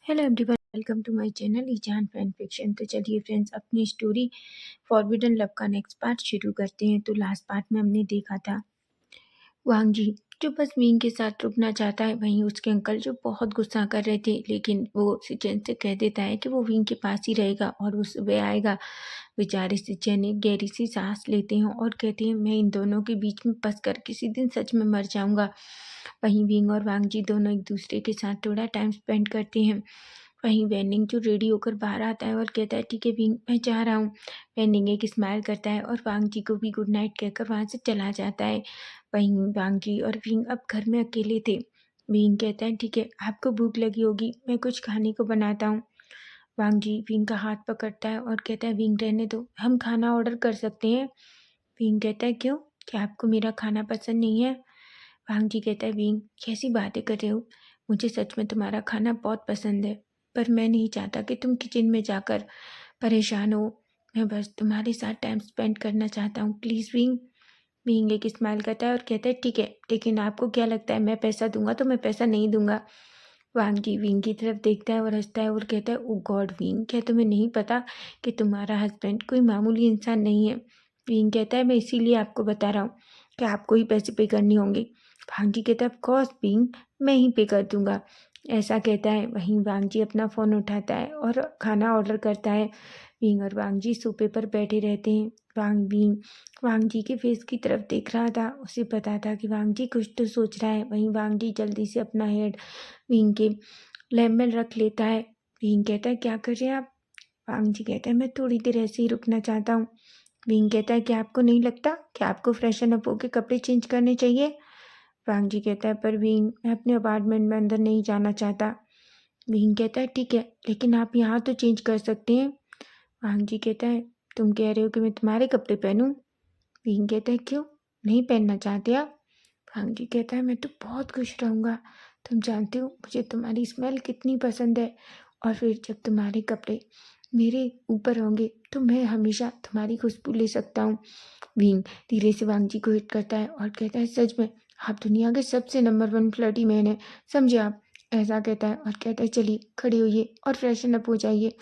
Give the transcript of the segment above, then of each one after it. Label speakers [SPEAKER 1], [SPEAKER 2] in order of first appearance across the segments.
[SPEAKER 1] Hello everyone, welcome to my channel ईजान fan fiction. तो चलिए फ्रेंड्स, अपनी स्टोरी फॉरबिडन लव का नेक्स्ट पार्ट शुरू करते हैं। तो लास्ट पार्ट में हमने देखा था वांग जी जो बस विंग के साथ रुकना चाहता है, वहीं उसके अंकल जो बहुत गुस्सा कर रहे थे, लेकिन वो सिचन से कह देता है कि वो विंग के पास ही रहेगा और वो सुबह आएगा। बेचारे सिचन एक गहरी सी सांस लेते हैं और कहते हैं, मैं इन दोनों के बीच में फंस कर किसी दिन सच में मर जाऊंगा। वहीं विंग और वांग जी दोनों एक दूसरे के साथ थोड़ा टाइम स्पेंड करते हैं। वहीं वेनिंग जो रेडी होकर बाहर आता है और कहता है, ठीक है विंग, मैं जा रहा हूँ। वेनिंग एक स्माइल करता है और वांग जी को भी गुड नाइट कहकर वहाँ से चला जाता है। वहीं वांग जी और विंग अब घर में अकेले थे। विंग कहता है, ठीक है, आपको भूख लगी होगी, मैं कुछ खाने को बनाता हूँ। वांग जी विंग का हाथ पकड़ता है और कहता है, विंग रहने दो, हम खाना ऑर्डर कर सकते हैं। विंग कहता है, क्यों, क्या आपको मेरा खाना पसंद नहीं है? वांग जी कहता है, विंग कैसी बातें कर रहे हो, मुझे सच में तुम्हारा खाना बहुत पसंद है, पर मैं नहीं चाहता कि तुम किचन में जाकर परेशान हो। मैं बस तुम्हारे साथ टाइम स्पेंड करना चाहता हूँ, प्लीज़ विंग। विंग एक स्माइल करता है और कहता है, ठीक है, लेकिन आपको क्या लगता है मैं पैसा दूंगा? तो मैं पैसा नहीं दूंगा। वांग जी विंग की तरफ देखता है और हंसता है और कहता है, ओ गॉड विंग, क्या तुम्हें नहीं पता कि तुम्हारा हस्बैंड कोई मामूली इंसान नहीं है? विंग कहता है, मैं इसीलिए आपको बता रहा हूँ कि आपको ही पैसे पे करने होंगे। वांग जी कहता है, ऑफ कोर्स विंग, मैं ही पे कर दूंगा। ऐसा कहता है। वहीं वांग जी अपना फ़ोन उठाता है और खाना ऑर्डर करता है। विंग और वांग जी सोफे पर बैठे रहते हैं। विंग वांग जी के फेस की तरफ देख रहा था, उसे पता था कि वांग जी कुछ तो सोच रहा है। वहीं वांग जी जल्दी से अपना हेड विंग के लैब में रख लेता है। विंग कहता है, क्या कर रहे हैं आप? वांग जी कहता है, मैं थोड़ी देर ऐसे ही रुकना चाहता हूँ। विंग कहता है, कि आपको नहीं लगता कि आपको फ्रेशन अप होकर कपड़े चेंज करने चाहिए? वांग जी कहता है, पर विंग, मैं अपने अपार्टमेंट में अंदर नहीं जाना चाहता। विंग कहता है, ठीक है, लेकिन आप यहाँ तो चेंज कर सकते हैं। वांग जी कहता है, तुम कह रहे हो कि मैं तुम्हारे कपड़े पहनूं? विंग कहता है, क्यों, नहीं पहनना चाहते आप? वांग जी कहता है, मैं तो बहुत खुश रहूँगा। तुम जानते हो मुझे तुम्हारी स्मेल कितनी पसंद है, और फिर जब तुम्हारे कपड़े मेरे ऊपर होंगे तो मैं हमेशा तुम्हारी खुशबू ले सकता हूँ। विंग धीरे से वांग जी को हिट करता है और कहता है, सच में आप दुनिया के सबसे नंबर 1 फ्लर्टी मैन है, समझे आप? ऐसा कहता है और कहता है, चलिए खड़े होइए और फ्रेशन अप हो जाइए।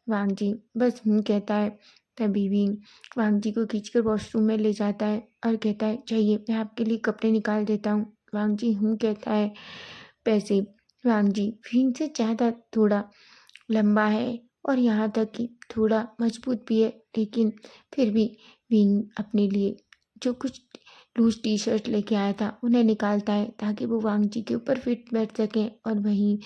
[SPEAKER 1] वांग जी बस कहता है। तभी विंग वांग जी को खींचकर वॉशरूम में ले जाता है और कहता है, जाइए, मैं आपके लिए कपड़े निकाल देता हूँ। वांग जी कहता है। पैसे वांग जी विंग से ज़्यादा थोड़ा लंबा है और यहाँ तक कि थोड़ा मजबूत भी है, लेकिन फिर भी विंग अपने लिए जो कुछ लूज टी शर्ट लेके आया था उन्हें निकालता है ताकि वो वांग जी के ऊपर फिट बैठ सकें, और वहीं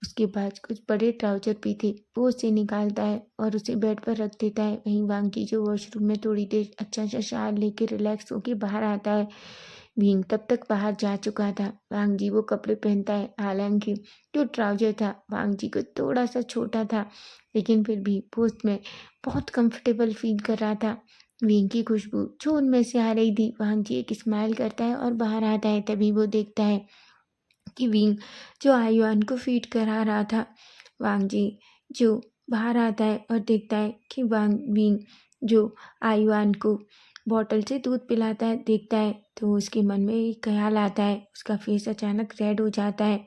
[SPEAKER 1] उसके पास कुछ बड़े ट्राउजर भी थे, वो उसे निकालता है और उसे बेड पर रख देता है। वहीं वांग जी जो वॉशरूम में थोड़ी देर अच्छा सा शावर लेके रिलैक्स होके बाहर आता है। विंग तब तक बाहर जा चुका था। वांग जी वो कपड़े पहनता है, हालांकि जो ट्राउजर था वांग जी को थोड़ा सा छोटा था, लेकिन फिर भी वो उसमें बहुत कंफर्टेबल फील कर रहा था। विंग की खुशबू जो उनमें से आ रही थी, वांग जी एक स्माइल करता है और बाहर आता है। तभी वो देखता है कि विंग जो आयुआन को फीड करा रहा था। वांग जी जो बाहर आता है और देखता है कि विंग जो आयुआन को बॉटल से दूध पिलाता है देखता है, तो उसके मन में एक ख्याल आता है, उसका फेस अचानक रेड हो जाता है।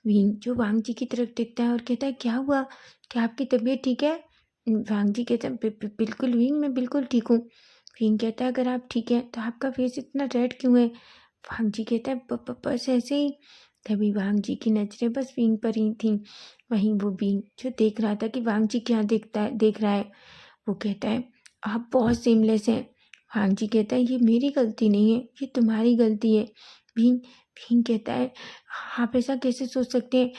[SPEAKER 1] विंग जो वांग जी की तरफ देखता है और कहता है, क्या हुआ, क्या आपकी तबीयत ठीक है? वांग जी कहता है, बिल्कुल विंग, मैं बिल्कुल ठीक हूँ। विंग कहता है, अगर आप ठीक हैं तो आपका फेस इतना रेड क्यों है? वांग जी कहता है, बस ऐसे ही। तभी वांग जी की नजरें बस विंग पर ही थीं। वहीं वो विंग जो देख रहा था कि वांग जी क्या देख रहा है, वो कहता है, आप बहुत सेमलेस हैं। वांग जी कहता है, ये मेरी गलती नहीं है, ये तुम्हारी गलती है। विंग विंग कहता है, आप ऐसा कैसे सोच सकते हैं?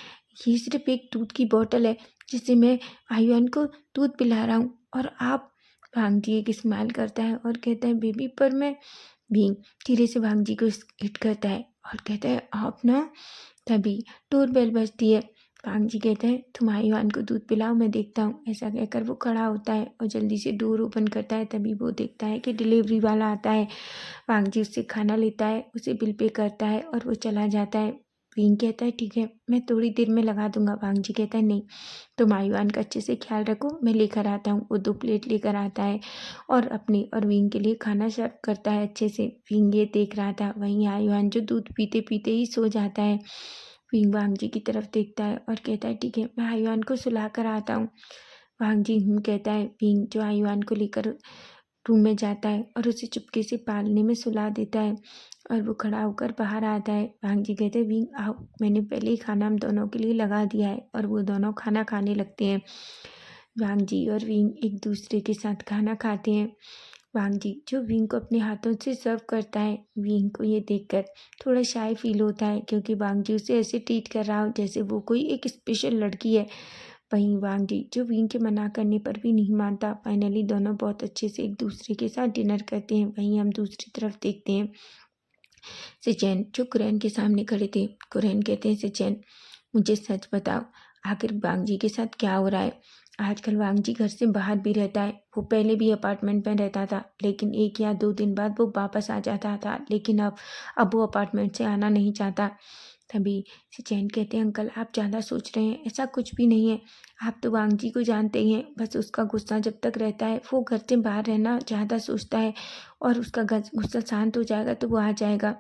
[SPEAKER 1] ये सिर्फ एक दूध की बोतल है जिससे मैं आयुआन को दूध पिला रहा हूँ, और आप। वांग जी एक स्माइल करता है और कहता है, बेबी, पर मैं। भीम धीरे से वांग जी को हिट करता है और कहता है, आप ना। तभी डोरबेल बजती है। वांग जी कहते हैं, तुम आयुआन को दूध पिलाओ, मैं देखता हूँ। ऐसा कहकर वो खड़ा होता है और जल्दी से डोर ओपन करता है। तभी वो देखता है कि डिलीवरी वाला आता है। वांग जी उससे खाना लेता है, उसे बिल पे करता है और वो चला जाता है। विंग कहता है, ठीक है, मैं थोड़ी देर में लगा दूंगा। वांग जी कहता है, नहीं, तुम आयुआन का अच्छे से ख्याल रखो, मैं लेकर आता हूँ। वो 2 प्लेट लेकर आता है और अपनी और विंग के लिए खाना सर्व करता है अच्छे से। विंग ये देख रहा था। वहीं आयुआन जो दूध पीते पीते ही सो जाता है। विंग वांग जी की तरफ देखता है और कहता है ठीक है, मैं आयुआन को सुला कर आता हूँ। वांग जी कहता है। विंग जो आयुआन को लेकर रूम में जाता है और उसे चुपके से पालने में सुला देता है और वो खड़ा होकर बाहर आता है। वांग जी कहते हैं विंग आओ, मैंने पहले ही खाना हम दोनों के लिए लगा दिया है, और वो दोनों खाना खाने लगते हैं। वांग जी और विंग एक दूसरे के साथ खाना खाते हैं। वांग जी जो विंग को अपने हाथों से सर्व करता है, विंग को ये देखकर थोड़ा शाय फील होता है, क्योंकि वांग जी उसे ऐसे ट्रीट कर रहा हो जैसे वो कोई एक स्पेशल लड़की है। वहीं वांग जी जो विंग के मना करने पर भी नहीं मानता। फाइनली दोनों बहुत अच्छे से एक दूसरे के साथ डिनर करते हैं। वहीं हम दूसरी तरफ देखते हैं सिचैन जो कुरैन के सामने खड़े थे। कुरैन कहते हैं सिचैन, मुझे सच बताओ, आखिर वांग जी के साथ क्या हो रहा है? आजकल वांग जी घर से बाहर भी रहता है। वो पहले भी अपार्टमेंट में रहता था, लेकिन 1 या 2 दिन बाद वो वापस आ जाता था, लेकिन अब वो अपार्टमेंट से आना नहीं चाहता। तभी सिचैन कहते हैं अंकल आप ज़्यादा सोच रहे हैं, ऐसा कुछ भी नहीं है। आप तो वांग जी को जानते ही हैं, बस उसका गुस्सा जब तक रहता है वो घर से बाहर रहना ज़्यादा सोचता है, और उसका गुस्सा शांत हो जाएगा तो वो आ जाएगा।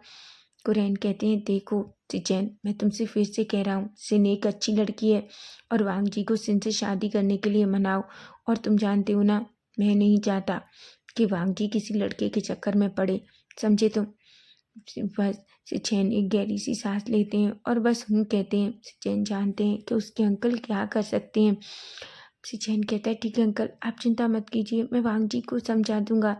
[SPEAKER 1] कुरैन कहते हैं देखो सिचैन, मैं तुमसे फिर से कह रहा हूँ, सिन एक अच्छी लड़की है, और वांग जी को सिन से शादी करने के लिए मनाओ। और तुम जानते हो ना, मैं नहीं चाहता कि वांग जी किसी लड़के के चक्कर में पड़े, समझे तुम? बस सिचैन एक गहरी सी सांस लेते हैं और बस कहते हैं। सिचैन जानते हैं कि उसके अंकल क्या कर सकते हैं। सिचैन कहता है ठीक है अंकल, आप चिंता मत कीजिए, मैं वांग जी को समझा दूंगा।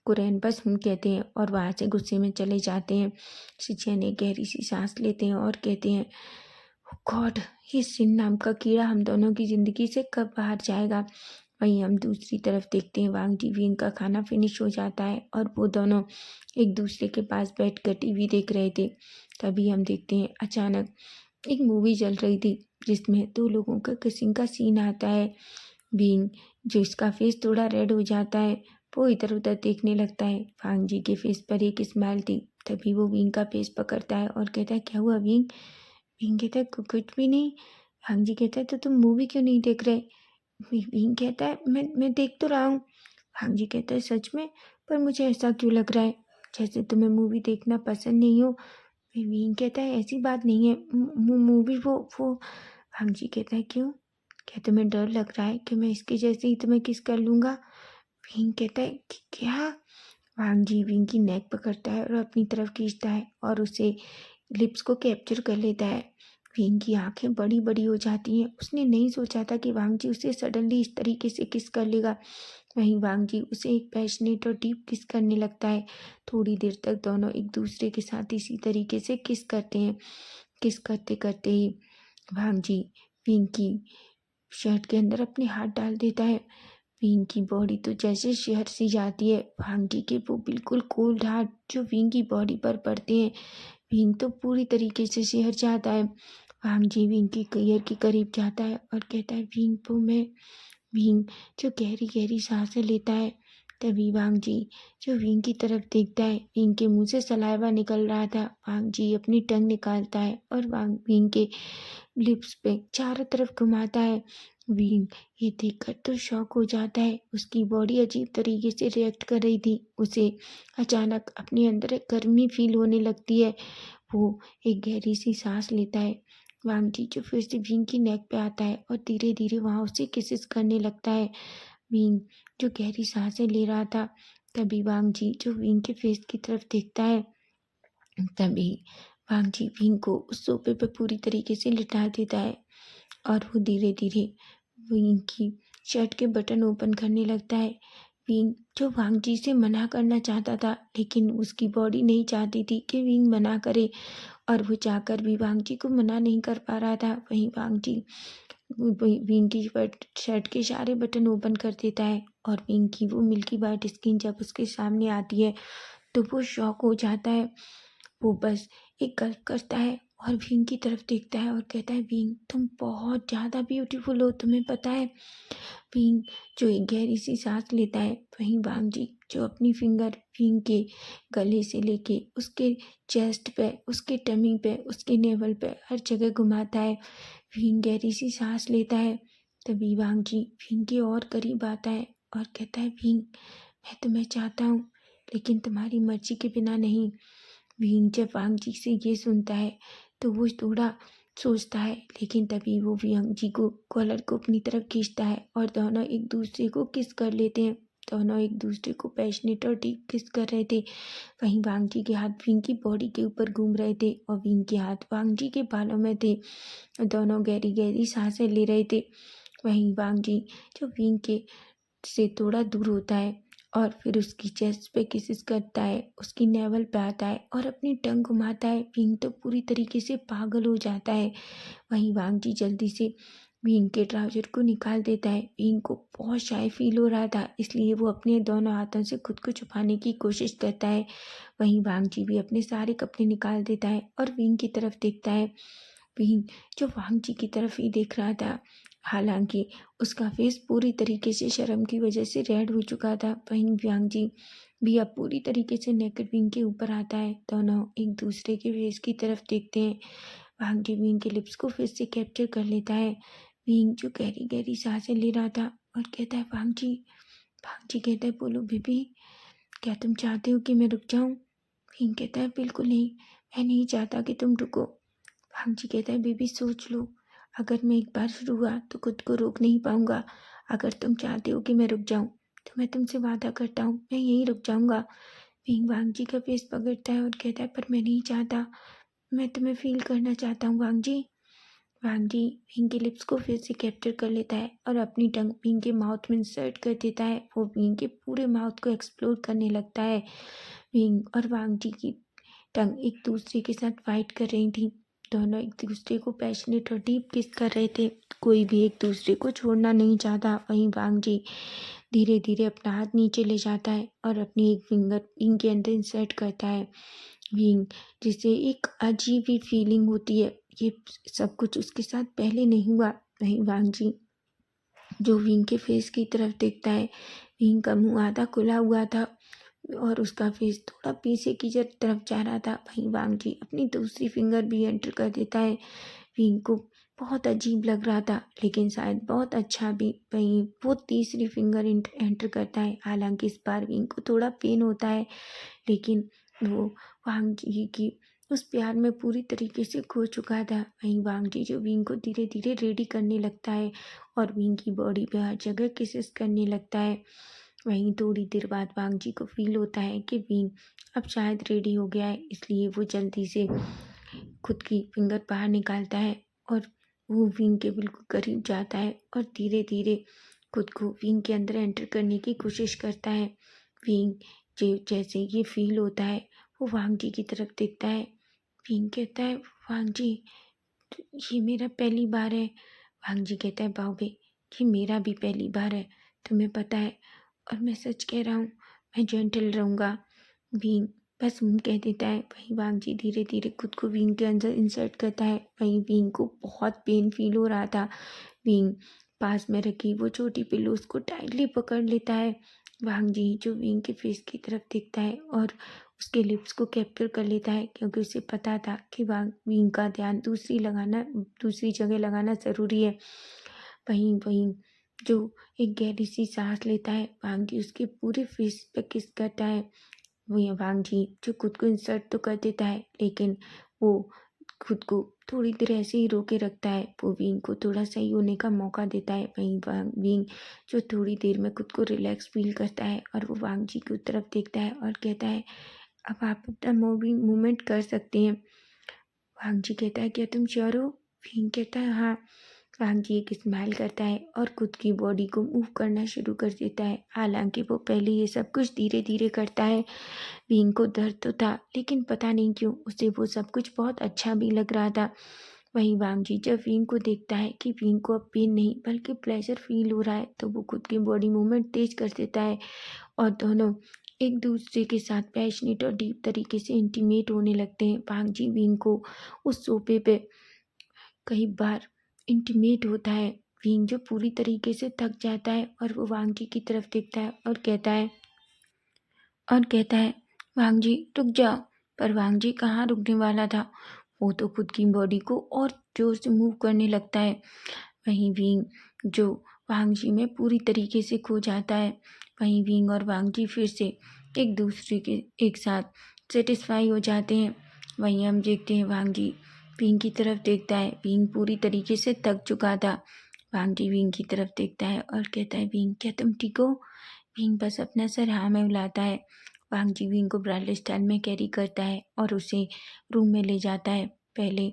[SPEAKER 1] कुरैन बस कहते हैं और वहाँ से गुस्से में चले जाते हैं। सिचैन एक गहरी सी सांस लेते हैं और कहते हैं गॉड, ये सिन नाम का कीड़ा हम दोनों की ज़िंदगी से कब बाहर जाएगा। वहीं हम दूसरी तरफ देखते हैं वांग जी विंग का खाना फिनिश हो जाता है और वो दोनों एक दूसरे के पास बैठकर टीवी देख रहे थे। तभी हम देखते हैं अचानक एक मूवी चल रही थी जिसमें 2 लोगों का किसिंग का सीन आता है। विंग जो इसका फेस थोड़ा रेड हो जाता है, वो इधर उधर देखने लगता है। वांग जी के फेस पर एक स्माइल थी। तभी वो विंग का फेस पकड़ता है और कहता है क्या हुआ विंग? विंग कहता है कुछ भी नहीं। वांग जी कहता है तो तुम मूवी क्यों नहीं देख रहे? विंग कहता है मैं देख तो रहा हूँ। वांग जी कहता है सच में? पर मुझे ऐसा क्यों लग रहा है जैसे तुम्हें मूवी देखना पसंद नहीं हो। विंग कहता है ऐसी बात नहीं है, मूवी वो। वांग जी कहता है क्यों? क्या तुम्हें डर लग रहा है कि मैं इसके जैसे ही तुम्हें किस कर लूँगा? विंग कहता है कि क्या? वांग जी विंग की नेक पकड़ता है और अपनी तरफ खींचता है और उसे लिप्स को कैप्चर कर लेता है। विंग की आंखें बड़ी बड़ी हो जाती हैं। उसने नहीं सोचा था कि वांग जी उसे सडनली इस तरीके से किस कर लेगा। वहीं वांग जी उसे एक पैशनेट और डीप किस करने लगता है। थोड़ी देर तक दोनों एक दूसरे के साथ इसी तरीके से किस करते हैं। किस करते करते ही वांग जी विंग की शर्ट के अंदर अपने हाथ डाल देता है। विंग की बॉडी तो जैसे शिहर सी जाती है। वांग जी के वो बिल्कुल कोल्ड हाथ जो विंग की बॉडी पर पड़ते हैं, विंग तो पूरी तरीके से सिहर जाता है। वांग जी विंग की करियर के करीब जाता है और कहता है विंग तो मैं। विंग जो गहरी गहरी सांसें लेता है। तभी वांग जी जो विंग की तरफ देखता है, विंग के मुंह से सलाइवा निकल रहा था। वांग जी अपनी टंग निकालता है और विंग के लिप्स पे चारों तरफ घुमाता है। विंग ये देखकर तो शॉक हो जाता है। उसकी बॉडी अजीब तरीके से रिएक्ट कर रही थी। उसे अचानक अपने अंदर एक गर्मी फील होने लगती है। वो एक गहरी सी सांस लेता है। वांग जी जो फिर से विंग की नेक पे आता है और धीरे धीरे वहाँ उसे किसेस करने लगता है। विंग जो गहरी सांसें ले रहा था। तभी वांग जी जो विंग के फेस की तरफ देखता है। तभी वांग जी विंग को उस सोफे पर पूरी तरीके से लिटा देता है और वो धीरे धीरे विंग की शर्ट के बटन ओपन करने लगता है। विंग जो वांग जी से मना करना चाहता था, लेकिन उसकी बॉडी नहीं चाहती थी कि विंग मना करे, और वो चाहकर भी वांग जी को मना नहीं कर पा रहा था। वहीं वांग जी विंग की शर्ट के सारे बटन ओपन कर देता है और विंग की वो मिल्की वाइट स्किन जब उसके सामने आती है तो वो शॉक हो जाता है। वो बस एक गल्प करता है और विंग की तरफ देखता है और कहता है विंग तुम बहुत ज़्यादा ब्यूटीफुल हो, तुम्हें पता है? विंग जो एक गहरी सी सांस लेता है। वहीं वांग जी जो अपनी फिंगर विंग के गले से लेके उसके चेस्ट पे, उसके टमी पे, उसके नेवल पे हर जगह घुमाता है। विंग गहरी सी सांस लेता है। तभी वांग जी विंग के और करीब आता है और कहता है विंग मैं तुम्हें चाहता हूँ, लेकिन तुम्हारी मर्जी के बिना नहीं। विंग जब वांग जी से ये सुनता है तो वो थोड़ा सोचता है, लेकिन तभी वो वियांग जी को कॉलर को अपनी तरफ खींचता है और दोनों एक दूसरे को किस कर लेते हैं। दोनों एक दूसरे को पैशनेट और डीप किस कर रहे थे। वहीं वांग जी के हाथ विंग की बॉडी के ऊपर घूम रहे थे और विंग के हाथ वांग जी के बालों में थे। दोनों गहरी गहरी सांसें ले रहे थे। वहीं वांग जी जो विंग के से थोड़ा दूर होता है और फिर उसकी चेस्ट पे किसेस करता है, उसकी नेवल पे आता है और अपनी टंग घुमाता है। विंग तो पूरी तरीके से पागल हो जाता है। वहीं वांग जी जल्दी से विंग के ट्राउजर को निकाल देता है। विंग को बहुत शाय फील हो रहा था, इसलिए वो अपने दोनों हाथों से खुद को छुपाने की कोशिश करता है। वहीं वांग जी भी अपने सारे कपड़े निकाल देता है और विंग की तरफ देखता है। विंग जो वांग जी की तरफ ही देख रहा था, हालांकि उसका फेस पूरी तरीके से शर्म की वजह से रेड हो चुका था। वहीं वांग जी भी अब पूरी तरीके से नेकेड विंग के ऊपर आता है। दोनों एक दूसरे के फेस की तरफ देखते हैं। वांग जी विंग के लिप्स को फिर से कैप्चर कर लेता है। विंग जो गहरी गहरी सांसें ले रहा था और कहता है वांग जी। वांग जी कहता है बोलो बेबी, क्या तुम चाहते हो कि मैं रुक जाऊं? विंग कहता है बिल्कुल नहीं, मैं नहीं चाहता कि तुम रुको। वांग जी कहता है बेबी सोच लो, अगर मैं एक बार शुरू हुआ तो खुद को रोक नहीं पाऊंगा। अगर तुम चाहते हो कि मैं रुक जाऊं तो मैं तुमसे वादा करता हूँ मैं यहीं रुक जाऊंगा। विंग वांग जी का फेस पकड़ता है और कहता है पर मैं नहीं चाहता, मैं तुम्हें फील करना चाहता हूँ वांग जी। वांग जी विंग के लिप्स को फिर से कैप्चर कर लेता है और अपनी टंग विंग के माउथ में इंसर्ट कर देता है। वो विंग के पूरे माउथ को एक्सप्लोर करने लगता है। विंग और वांग जी की टंग एक दूसरे के साथ फाइट कर रही थी। दोनों एक दूसरे को पैशनेट और डीप किस कर रहे थे। कोई भी एक दूसरे को छोड़ना नहीं चाहता। वहीं वांग जी धीरे धीरे अपना हाथ नीचे ले जाता है और अपनी एक फिंगर विंग के अंदर इंसर्ट करता है। विंग जिसे एक अजीब ही फीलिंग होती है, ये सब कुछ उसके साथ पहले नहीं हुआ। वहीं वांग जी जो विंग के फेस की तरफ देखता है, विंग का मुंह आधा खुला हुआ था और उसका फेस थोड़ा पीछे की तरफ जा रहा था। वहीं वांग जी अपनी दूसरी फिंगर भी एंटर कर देता है। विंग को बहुत अजीब लग रहा था, लेकिन शायद बहुत अच्छा भी। वहीं वो तीसरी फिंगर एंटर करता है। हालांकि इस बार विंग को थोड़ा पेन होता है, लेकिन वो वांग जी की उस प्यार में पूरी तरीके से खो चुका था। वहीं वांग जी जो विंग को धीरे धीरे रेडी करने लगता है और विंग की बॉडी पे हर जगह किसेस करने लगता है। वहीं थोड़ी देर बाद वांग जी को फील होता है कि विंग अब शायद रेडी हो गया है, इसलिए वो जल्दी से खुद की फिंगर बाहर निकालता है और वो विंग के बिल्कुल करीब जाता है और धीरे धीरे खुद को विंग के अंदर एंटर करने की कोशिश करता है। विंग जैसे ये फील होता है, वो वांग जी की तरफ देखता है। विंग कहता है वांग जी ये मेरा पहली बार है। वांग जी कहता है बाओबे ये मेरा भी पहली बार है, तुम्हें पता है, और मैं सच कह रहा हूँ, मैं जेंटल रहूँगा। विंग बस कह देता है। वहीं वांग जी धीरे धीरे खुद को विंग के अंदर इंसर्ट करता है। वहीं विंग को बहुत पेन फील हो रहा था। विंग पास में रखी वो छोटी पिल्लो उसको टाइटली पकड़ लेता है। वांग जी जो विंग के फेस की तरफ देखता है और उसके लिप्स को कैप्चर कर लेता है, क्योंकि उसे पता था कि विंग का ध्यान दूसरी जगह लगाना ज़रूरी है। वहीं वहीं जो एक गहरी सी सांस लेता है, वांग जी उसके पूरे फेस पे किस करता है। वो वांग जी जो खुद को इंसर्ट तो कर देता है, लेकिन वो खुद को थोड़ी देर ऐसे ही रोके रखता है। वो विंग को थोड़ा सही होने का मौका देता है। वहीं विंग जो थोड़ी देर में खुद को रिलैक्स फील करता है और वो वांग जी की तरफ देखता है और कहता है अब आप अपना मूवमेंट कर सकते हैं। वांग जी कहता है क्या तुम श्योर हो? विंग कहता है हाँ। वांग जी एक स्माइल करता है और खुद की बॉडी को मूव करना शुरू कर देता है। हालांकि वो पहले ये सब कुछ धीरे धीरे करता है। विंग को दर्द तो था, लेकिन पता नहीं क्यों उसे वो सब कुछ बहुत अच्छा भी लग रहा था। वहीं वांग जी जब विंग को देखता है कि विंग को अब पेन नहीं बल्कि प्लेजर फील हो रहा है, तो वो खुद की बॉडी मूवमेंट तेज कर देता है और दोनों एक दूसरे के साथ पैशनेट और डीप तरीके से इंटीमेट होने लगते हैं। वांग जी विंग को उस सोफे पे कई बार इंटीमेट होता है। विंग जो पूरी तरीके से थक जाता है और वो वांग जी की तरफ देखता है और कहता है वांग जी रुक जाओ। पर वांग जी कहाँ रुकने वाला था, वो तो खुद की बॉडी को और जोर से मूव करने लगता है। वहीं विंग जो वांग जी में पूरी तरीके से खो जाता है। वहीं विंग और वांग जी फिर से एक दूसरे के एक साथ सेटिस्फाई हो जाते हैं। वहीं हम देखते हैं वांग जी विंग की तरफ देखता है। विंग पूरी तरीके से थक चुका था। वांग जी विंग की तरफ देखता है और कहता है, विंग क्या तुम ठीक हो? विंग बस अपना सर हाँ में हिलाता है। वांग जी विंग को ब्राइडल स्टाइल में कैरी करता है और उसे रूम में ले जाता है। पहले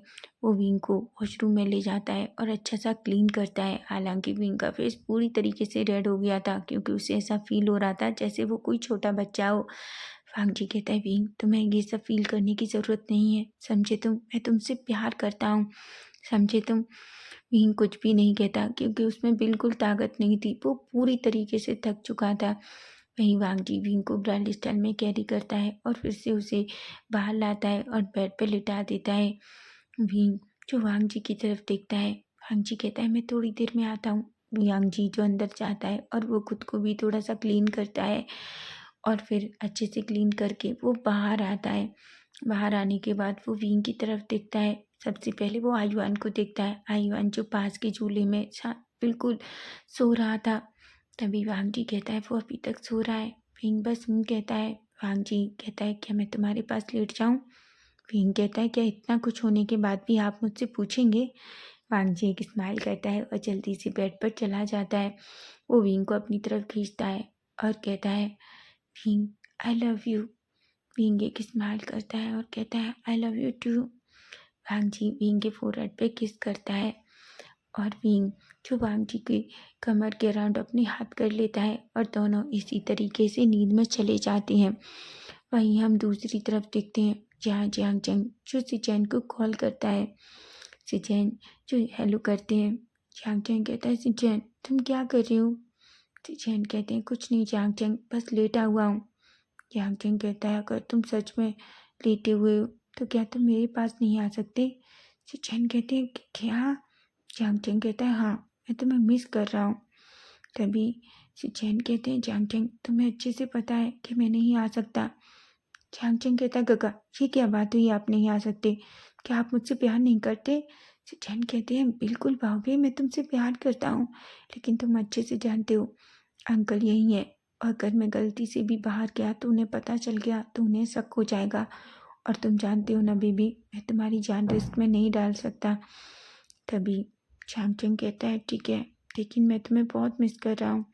[SPEAKER 1] वो विंग को वॉशरूम में ले जाता है और अच्छा सा क्लीन करता है। हालांकि विंग का फेस पूरी तरीके से रेड हो गया था क्योंकि उसे ऐसा फील हो रहा था जैसे वो कोई छोटा बच्चा हो। वांग जी कहता है, विंग तुम्हें ये सब फील करने की ज़रूरत नहीं है, समझे तुम? मैं तुमसे प्यार करता हूँ, समझे तुम? विंग कुछ भी नहीं कहता क्योंकि उसमें बिल्कुल ताकत नहीं थी। वो पूरी तरीके से थक चुका था। वहीं वांग जी विंग को ब्राइडल स्टाइल में कैरी करता है और फिर से उसे बाहर लाता है और बेड पर लिटा देता है। विंग जो वांग जी की तरफ देखता है। वांग जी कहता है, मैं थोड़ी देर में आता हूँ। वांग जी जो अंदर जाता है और वो खुद को भी थोड़ा सा क्लीन करता है और फिर अच्छे से क्लीन करके वो बाहर आता है। बाहर आने के बाद वो विंग की तरफ देखता है। सबसे पहले वो आयुआन को देखता है। आयुआन जो पास के झूले में बिल्कुल सो रहा था। तभी वांग जी कहता है, वो अभी तक सो रहा है? विंग बस कहता है। वांग जी कहता है, क्या मैं तुम्हारे पास लेट जाऊं? विंग कहता है, क्या इतना कुछ होने के बाद भी आप मुझसे पूछेंगे? वांग जी एक स्माइल करता है और जल्दी से बेड पर चला जाता है। वो विंग को अपनी तरफ खींचता है और कहता है, Wing I love you. Wing एक स्माइल करता है और कहता है, I love you too. Wangji Wing के फोरहेड पे किस करता है और विंग जो वांग जी के कमर के अराउंड अपने हाथ कर लेता है और दोनों इसी तरीके से नींद में चले जाते हैं। वहीं हम दूसरी तरफ देखते हैं जहाँ जियांग चंग जो सिचैन को कॉल करता है। सिचैन जो हेलो करते हैं। जियांग चंग कहता है, सिचैन तुम क्या कर रहे हो? सिचैन कहते हैं, कुछ नहीं जियांग चंग, बस लेटा हुआ हूँ। जियांग चंग कहता है, अगर तुम सच में लेटे हुए हो तो क्या तुम मेरे पास नहीं आ सकते? सिचैन कहते हैं, क्या? जियांग चंग कहता है, हाँ मैं तुम्हें मिस कर रहा हूँ। तभी सिचैन कहते हैं, जियांग चंग तुम्हें अच्छे से पता है कि मैं नहीं आ सकता। जियांग चंग कहता है, गगा ये क्या बात हुई, आप नहीं आ सकते? क्या आप मुझसे प्यार नहीं करते? सिचैन कहते हैं, बिल्कुल भाभी, मैं तुमसे प्यार करता हूँ, लेकिन तुम अच्छे से जानते हो अंकल यही है, और अगर मैं गलती से भी बाहर गया तो उन्हें पता चल गया तो उन्हें शक हो जाएगा, और तुम जानते हो ना बेबी, मैं तुम्हारी जान रिस्क में नहीं डाल सकता। तभी छामचंग कहता है, ठीक है, लेकिन मैं तुम्हें बहुत मिस कर रहा हूँ।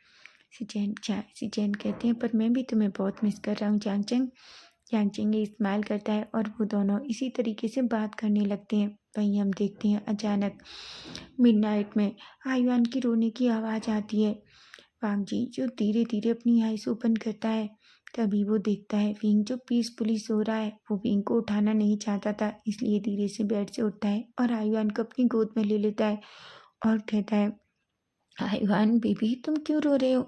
[SPEAKER 1] सिचैन कहते हैं, पर मैं भी तुम्हें बहुत मिस कर रहा हूँ चांगचंग। चांगचंग ये स्माइल करता है और वो दोनों इसी तरीके से बात करने लगते हैं। वहीं हम देखते हैं अचानक मिडनाइट में आयुआन की रोने की आवाज़ आती है। वांग जी जो धीरे धीरे अपनी आईज ओपन करता है। तभी वो देखता है विंग जो पीसफुली सो रहा है। वो विंग को उठाना नहीं चाहता था, इसलिए धीरे से बेड से उठता है और आयुआन को अपनी गोद में ले लेता है और कहता है, आयुआन बेबी तुम क्यों रो रहे हो?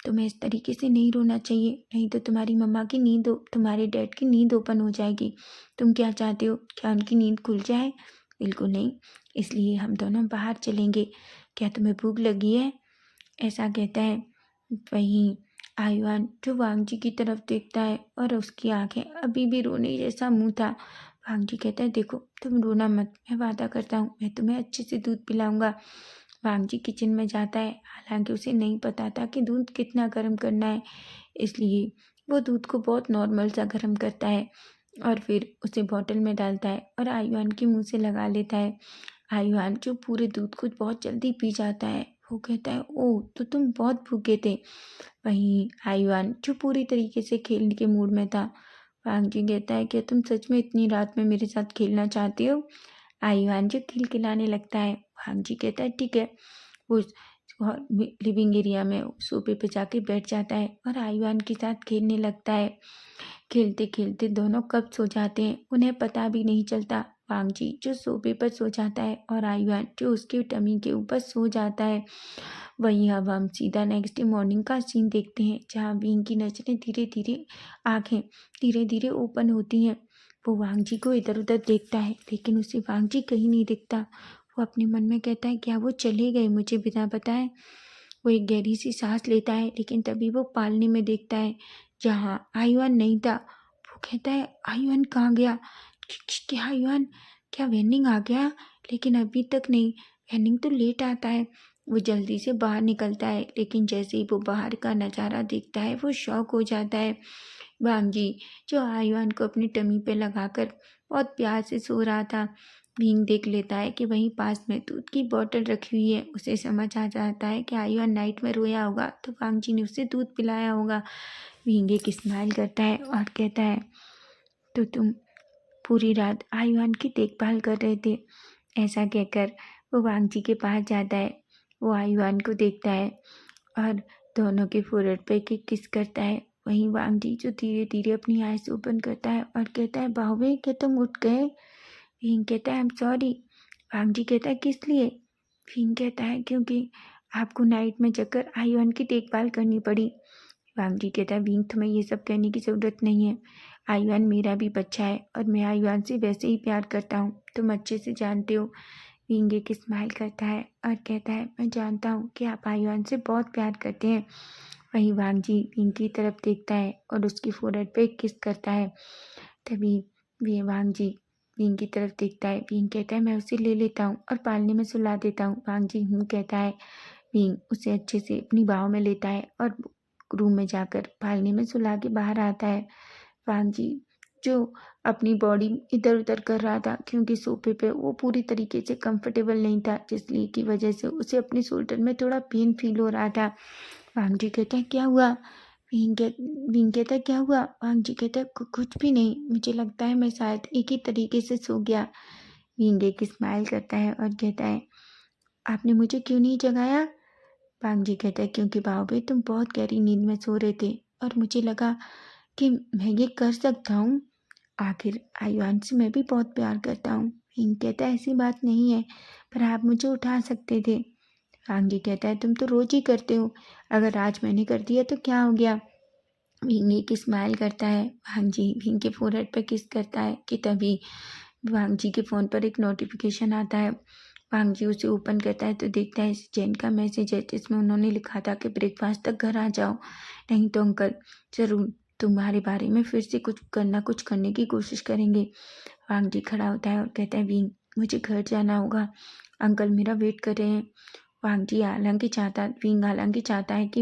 [SPEAKER 1] तुम्हें इस तरीके से नहीं रोना चाहिए, नहीं तो तुम्हारी मम्मा की तुम्हारे डैड की नींद ओपन हो जाएगी। तुम क्या चाहते हो, क्या उनकी नींद खुल जाए? बिल्कुल नहीं, इसलिए हम दोनों बाहर चलेंगे। क्या तुम्हें भूख लगी है? ऐसा कहता है। वहीं आयुआन जो वांग जी की तरफ देखता है और उसकी आंखें अभी भी रोने जैसा मुंह था। वांग जी कहता है, देखो तुम रोना मत, मैं वादा करता हूँ मैं तुम्हें अच्छे से दूध पिलाऊंगा। वांग जी किचन में जाता है। हालांकि उसे नहीं पता था कि दूध कितना गर्म करना है, इसलिए वो दूध को बहुत नॉर्मल सा गर्म करता है और फिर उसे बॉटल में डालता है और आयुआन के मुंह से लगा लेता है। आयुआन जो पूरे दूध को बहुत जल्दी पी जाता है। वो कहता है, ओह तो तुम बहुत भूखे थे। वहीं आयुआन जो पूरी तरीके से खेलने के मूड में था। वांग जी कहता है, क्या तुम सच में इतनी रात में मेरे साथ खेलना चाहते हो? आयुआन जो खिलखिलाने लगता है। वांग जी कहता है, ठीक है। वो लिविंग एरिया में सोफे पे जाके बैठ जाता है और आयुआन के साथ खेलने लगता है। खेलते खेलते दोनों कब सो जाते हैं उन्हें पता भी नहीं चलता। वांग जी जो सोफे पर सो जाता है और आयुआन जो उसके टमी के ऊपर सो जाता है। वहीं अब हम सीधा नेक्स्ट डे मॉर्निंग का सीन देखते हैं जहाँ विंग की नजरें धीरे धीरे आंखें धीरे धीरे ओपन होती हैं। वो वांग जी को इधर उधर देखता है लेकिन उसे वांग जी कहीं नहीं दिखता। वो अपने मन में कहता है, क्या वो चले गए मुझे बिना बताए? वो एक गहरी सी सांस लेता है लेकिन तभी वो पालने में देखता है जहाँ आयुआन नहीं था। वो कहता है, आयुआन कहाँ गया? क्या आयुआन, क्या वेनिंग आ गया? लेकिन अभी तक नहीं, वेनिंग तो लेट आता है। वो जल्दी से बाहर निकलता है लेकिन जैसे ही वो बाहर का नज़ारा देखता है वो शॉक हो जाता है। वांग जी जो आयुआन को अपनी टमी पे लगाकर बहुत प्यार से सो रहा था। विंग देख लेता है कि वहीं पास में दूध की बोतल रखी हुई है। उसे समझ आ जाता है कि आयुआन नाइट में रोया होगा तो वांग जी ने उसे दूध पिलाया होगा। विंग एक स्माइल करता है और कहता है, तो तुम पूरी रात आयुआन की देखभाल कर रहे थे। ऐसा कहकर वो वांग जी के पास जाता है। वो आयुआन को देखता है और दोनों के फोrehead पे किस करता है। वहीं वांग जी जो धीरे धीरे अपनी आइज ओपन करता है और कहता है, बाहुबे क्या तुम उठ गए? विंग कहता है, आई एम सॉरी। वांग जी कहता है, किस लिए? विंग कहता है, क्योंकि आपको नाइट में जगकर आयुआन की देखभाल करनी पड़ी। वांग जी कहता है, विंग तुम्हें ये सब कहने की ज़रूरत नहीं है। आयुआन मेरा भी बच्चा है और मैं आयुआन से वैसे ही प्यार करता हूँ, तुम अच्छे से जानते हो। विंग एक स्माइल करता है और कहता है, मैं जानता हूँ कि आप आयुआन से बहुत प्यार करते हैं। वहीं वांग जी विंग की तरफ देखता है और उसकी फोrehead पे किस करता है। तभी वे वांग जी विंग की तरफ देखता है। विंग कहता है, मैं उसे ले लेता हूँ और पालने में सुला देता हूँ। वांग जी कहता है। विंग उसे अच्छे से अपनी बाहों में लेता है और रूम में जाकर पालने में सुला के बाहर आता है। वांग जी जो अपनी बॉडी इधर उधर कर रहा था क्योंकि सोफे पे वो पूरी तरीके से कंफर्टेबल नहीं था, जिसलिए की वजह से उसे अपने शोल्डर में थोड़ा पेन फील हो रहा था। वांग जी कहता है, क्या हुआ? विंग कहता है, क्या हुआ? वांग जी कहता है, कुछ भी नहीं, मुझे लगता है मैं शायद एक ही तरीके से सो गया। विंग एक स्माइल करता है और कहता है, आपने मुझे क्यों नहीं जगाया? वांग जी कहता है, क्योंकि बाबू तुम बहुत गहरी नींद में सो रहे थे और मुझे लगा कि मैं ये कर सकता हूँ। आखिर आयुआन से मैं भी बहुत प्यार करता हूँ। विंग कहता है, ऐसी बात नहीं है, पर आप मुझे उठा सकते थे। वांग जी कहता है, तुम तो रोज ही करते हो, अगर आज मैंने कर दिया तो क्या हो गया? विंग एक स्माइल करता है। वांग जी विंग के फोrehead पर किस करता है कि तभी वांग जी के फ़ोन पर एक नोटिफिकेशन आता है। वांग जी उसे ओपन करता है तो देखता है जैन का मैसेज है, जिसमें उन्होंने लिखा था कि ब्रेकफास्ट तक घर आ जाओ, नहीं तो अंकल ज़रूर तुम्हारे बारे में फिर से कुछ करने की कोशिश करेंगे। वांग जी खड़ा होता है और कहता है, विंग मुझे घर जाना होगा, अंकल मेरा वेट कर रहे हैं। विंग हालांकि चाहता है कि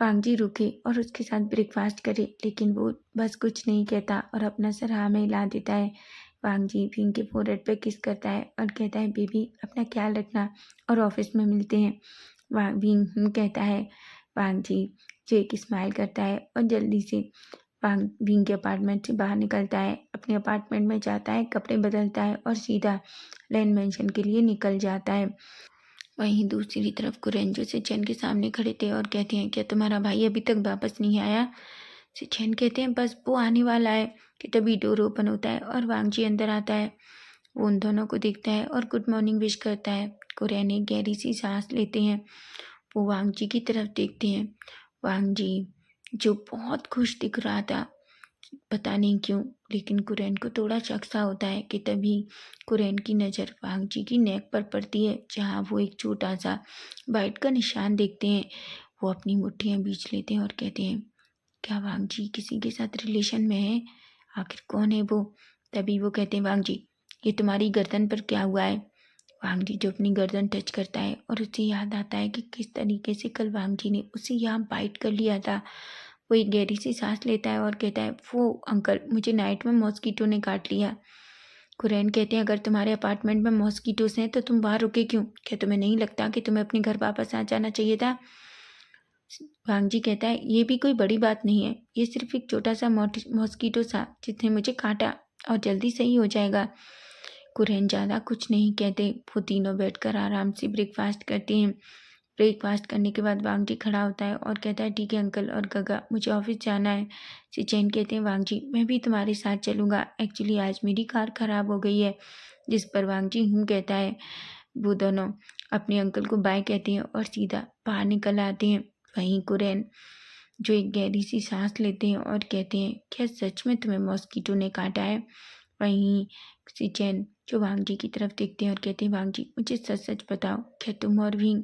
[SPEAKER 1] वांग जी रुके और उसके साथ ब्रेकफास्ट करे, लेकिन वो बस कुछ नहीं कहता और अपना सर हाँ में हिला देता है। वांग जी विंग के फोrehead पे किस करता है और कहता है, बेबी अपना ख्याल रखना और ऑफिस में मिलते हैं। विंग कहता है। वांग जी जो एक स्माइल करता है और जल्दी से विंग के अपार्टमेंट से बाहर निकलता है, अपने अपार्टमेंट में जाता है, कपड़े बदलता है और सीधा लैंड मेंशन के लिए निकल जाता है। वहीं दूसरी तरफ कुरेंजो सिचेन के सामने खड़े थे और कहते हैं, क्या तुम्हारा भाई अभी तक वापस नहीं आया? सिचेन कहते हैं, बस वो आने वाला है। कि तभी डोर ओपन होता है और वांग जी अंदर आता है। वो उन दोनों को देखता है और गुड मॉर्निंग विश करता है। कुरेन एक गहरी सी सांस लेते हैं। वो वांग जी की तरफ देखते हैं। वांग जी जो बहुत खुश दिख रहा था, पता नहीं क्यों, लेकिन कुरेन को थोड़ा शक सा होता है कि तभी कुरेन की नज़र वांग जी की नेक पर पड़ती है, जहाँ वो एक छोटा सा बाइट का निशान देखते हैं। वो अपनी मुट्ठियाँ बीच लेते हैं और कहते हैं, क्या वांग जी किसी के साथ रिलेशन में है? आखिर कौन है वो? तभी वो कहते हैं, वांग जी ये तुम्हारी गर्दन पर क्या हुआ है? वांग जी जो अपनी गर्दन टच करता है और उसे याद आता है कि किस तरीके से कल वांग जी ने उसे यहाँ बाइट कर लिया था। वो एक गहरी सी सांस लेता है और कहता है, वो अंकल मुझे नाइट में मॉस्किटो ने काट लिया। कुरैन कहते हैं, अगर तुम्हारे अपार्टमेंट में मॉस्किटोस हैं तो तुम बाहर रुके क्यों? क्या तुम्हें नहीं लगता कि तुम्हें अपने घर वापस आ जाना चाहिए था? वांग जी कहता है, ये भी कोई बड़ी बात नहीं है, ये सिर्फ एक छोटा सा मॉस्किटो था जिसने मुझे काटा और जल्दी सही हो जाएगा। कुरैन ज़्यादा कुछ नहीं कहते। वो तीनों बैठकर आराम से ब्रेकफास्ट करते हैं। ब्रेकफास्ट करने के बाद वांग जी खड़ा होता है और कहता है, ठीक है अंकल और गगा, मुझे ऑफिस जाना है। सिचेन कहते हैं, वांग जी मैं भी तुम्हारे साथ चलूँगा, एक्चुअली आज मेरी कार ख़राब हो गई है। जिस पर वांग जी कहता है। वो दोनों अपने अंकल को बाय कहते हैं और सीधा बाहर निकल आते हैं। वहीं कुरैन जो एक गहरी सी सांस लेते हैं और कहते हैं, क्या सच में तुम्हें मॉस्किटो ने काटा है? वहीं सिचेन जो वांग जी की तरफ देखते हैं और कहते हैं, वांग जी मुझे सच सच बताओ, क्या तुम और विंग?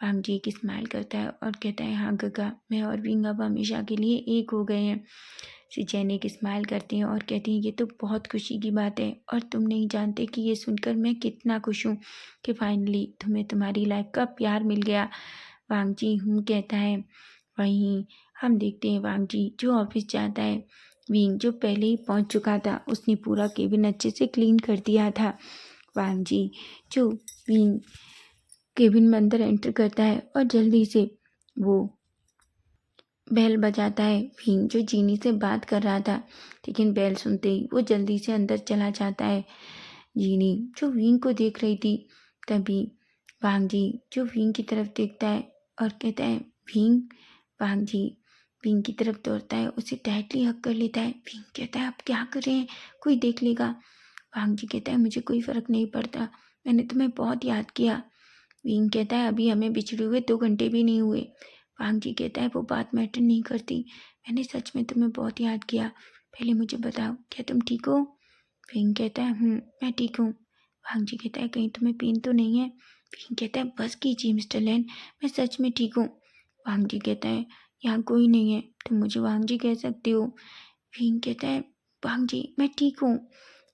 [SPEAKER 1] वांग जी एक स्माइल करता है और कहता है, हाँ गगा, मैं और विंग अब हमेशा के लिए एक हो गए हैं। सिचेन एक स्माइल करते हैं और कहती हैं, ये तो बहुत खुशी की बात है और तुम नहीं जानते कि ये सुनकर मैं कितना खुश हूँ कि फाइनली तुम्हें तुम्हारी लाइफ का प्यार मिल गया। वांग जी कहता है। वहीं हम देखते हैं वांग जी जो ऑफिस जाता है। विंग जो पहले ही पहुंच चुका था, उसने पूरा केबिन अच्छे से क्लीन कर दिया था। वांग जी जो विंग केबिन में अंदर एंटर करता है और जल्दी से वो बेल बजाता है। विंग जो जीनी से बात कर रहा था, लेकिन बेल सुनते ही वो जल्दी से अंदर चला जाता है। जीनी जो विंग को देख रही थी, तभी वांग जी जो विंग की तरफ देखता है और कहता है विंग। वांग जी विंग की तरफ दौड़ता है, उसे टाइटली हग कर लेता है। विंग कहता है आप क्या कर रहे हैं, कोई देख लेगा। वांग जी कहता है मुझे कोई फर्क नहीं पड़ता, मैंने तुम्हें बहुत याद किया। विंग कहता है अभी हमें बिछड़े हुए 2 घंटे भी नहीं हुए। वांग जी कहता है वो बात मैटर नहीं करती, मैंने सच में तुम्हें बहुत याद किया। पहले मुझे बताओ क्या तुम ठीक हो। विंग कहता है मैं ठीक हूँ। वांग जी कहता है कहीं तुम्हें पेन तो नहीं है। विंग कहता है बस कीजिए मिस्टर लैन, मैं सच में ठीक हूँ। वांग जी कहता है यहाँ कोई नहीं है, तुम मुझे वांग जी कह सकते हो। विंग कहता है वांग जी मैं ठीक हूँ।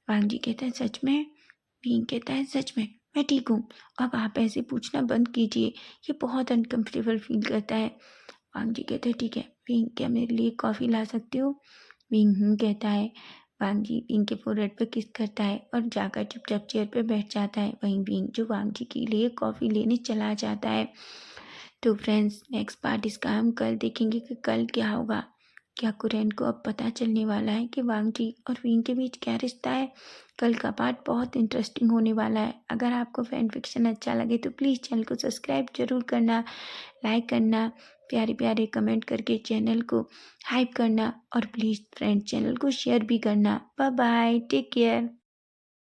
[SPEAKER 1] वांग जी कहता है सच में। विंग कहता है सच में मैं ठीक हूँ। अब आप ऐसे पूछना बंद कीजिए, ये बहुत अनकम्फर्टेबल फील करता है। वांग जी कहते हैं ठीक है विंग, क्या मेरे लिए कॉफ़ी ला सकते हो। विंग कहता है। वांग जी विंग के फोrehead पे किस करता है और जाकर चुपचाप चेयर पे बैठ जाता है। वहीं विंग जो वांग जी के लिए कॉफ़ी लेने चला जाता है। तो फ्रेंड्स नेक्स्ट पार्ट इसका हम कल देखेंगे कि कल क्या होगा। क्या कुरैन को अब पता चलने वाला है कि वांग जी और विंग के बीच क्या रिश्ता है। कल का पार्ट बहुत इंटरेस्टिंग होने वाला है। अगर आपको फैन फिक्शन अच्छा लगे तो प्लीज़ चैनल को सब्सक्राइब जरूर करना, लाइक करना, प्यारे प्यारे कमेंट करके चैनल को हाइप करना और प्लीज़ फ्रेंड चैनल को शेयर भी करना। Bye bye, take care.